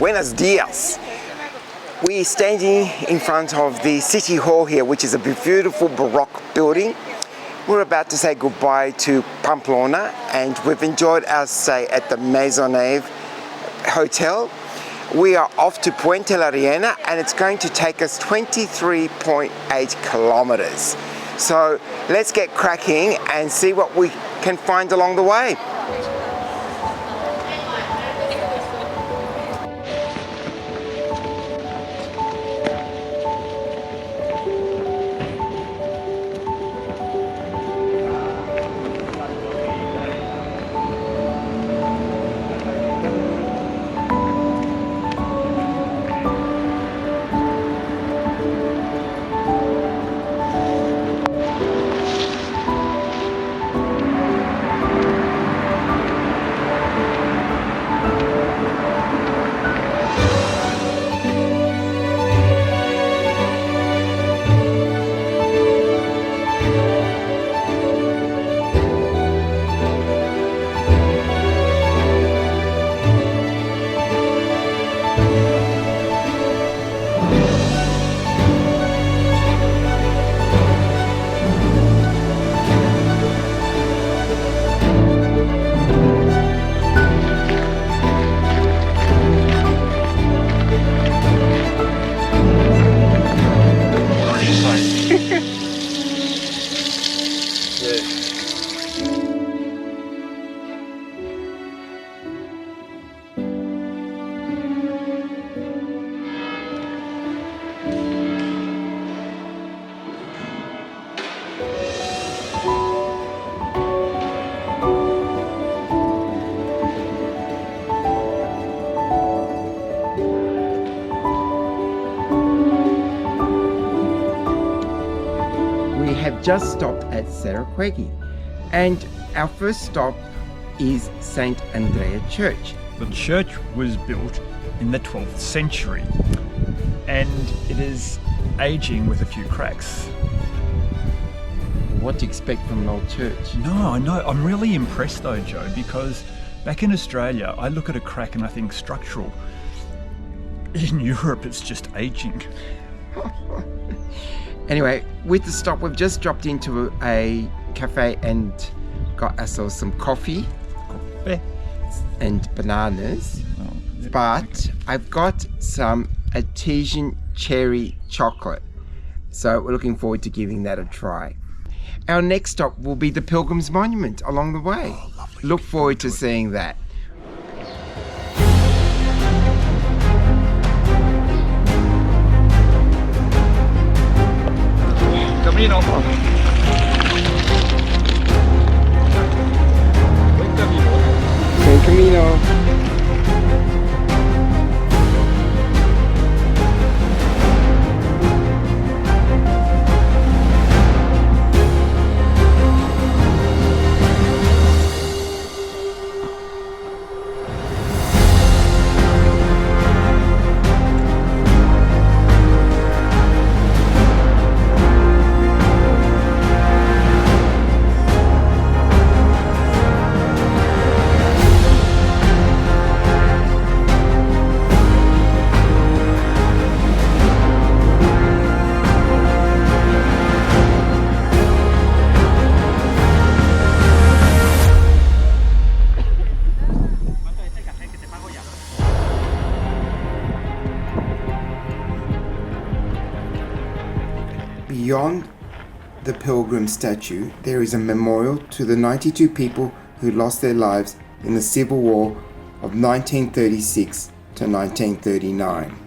Buenos dias. We're standing in front of the City Hall here, which is a beautiful Baroque building. We're about to say goodbye to Pamplona, and we've enjoyed our stay at the Maisonneuve Hotel. We are off to Puente La Reina, and it's going to take us 23.8 kilometers. So let's get cracking and see what we can find along the way. Just stopped at Saraquegui, and our first stop is St. Andrea Church. The church was built in the 12th century and it is aging with a few cracks. What to expect from an old church? No, I'm really impressed though, Joe, because back in Australia I look at a crack and I think structural. In Europe it's just aging. Anyway, with the stop, we've just dropped into a cafe and got ourselves some coffee and bananas. Oh, yeah. But I've got some artesian cherry chocolate. So we're looking forward to giving that a try. Our next stop will be the Pilgrims Monument along the way. Oh, lovely. Look forward to seeing that. Camino. Buen camino. Beyond the pilgrim statue, there is a memorial to the 92 people who lost their lives in the Civil War of 1936 to 1939.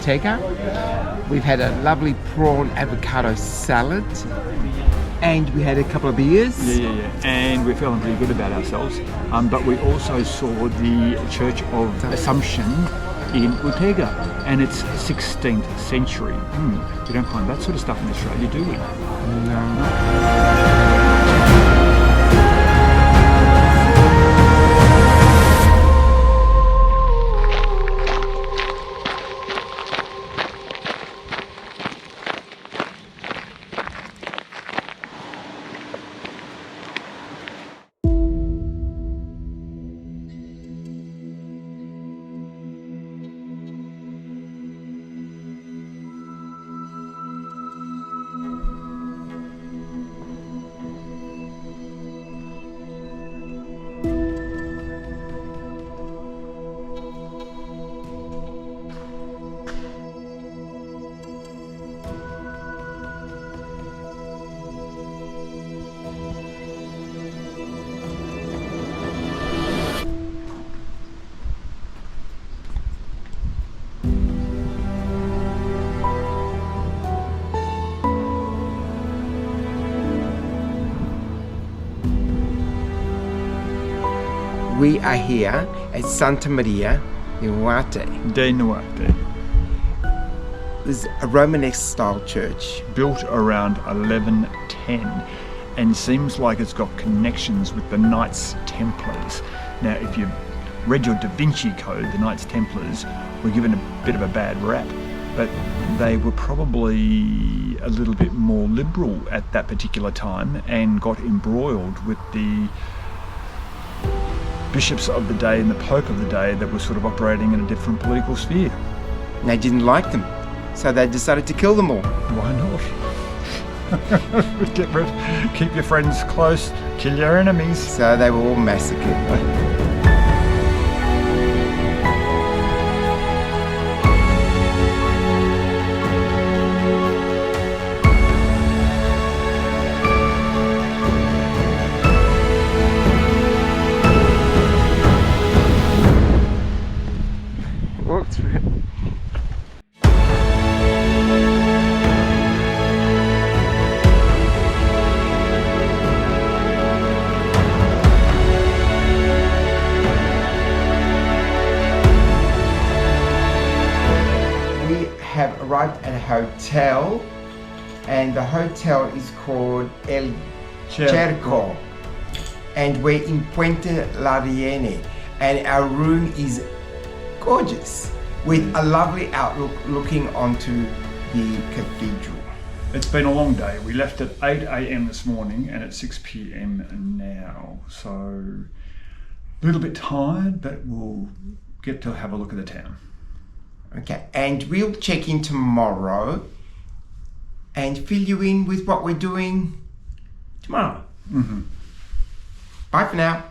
Uterga. We've had a lovely prawn avocado salad. And we had a couple of beers. Yeah. And we're feeling pretty good about ourselves. But we also saw the Church of Assumption in Uterga, and it's 16th century. We don't find that sort of stuff in Australia, do we? No. We are here at Santa Maria Eunate. This is a Romanesque style church. Built around 1110 and seems like it's got connections with the Knights Templars. Now, if you've read your Da Vinci Code, the Knights Templars were given a bit of a bad rap, but they were probably a little bit more liberal at that particular time and got embroiled with the bishops of the day and the Pope of the day that were sort of operating in a different political sphere. And they didn't like them, so they decided to kill them all. Why not? Keep your friends close, kill your enemies. So they were all massacred. Walk through it. We have arrived at a hotel, and the hotel is called El Cerco, and we're in Puente La Reina, and our room is gorgeous, with a lovely outlook looking onto the cathedral. It's been a long day. We left at 8 a.m. this morning and it's 6 p.m. now. So a little bit tired, but we'll get to have a look at the town. Okay, and we'll check in tomorrow and fill you in with what we're doing tomorrow. Bye for now.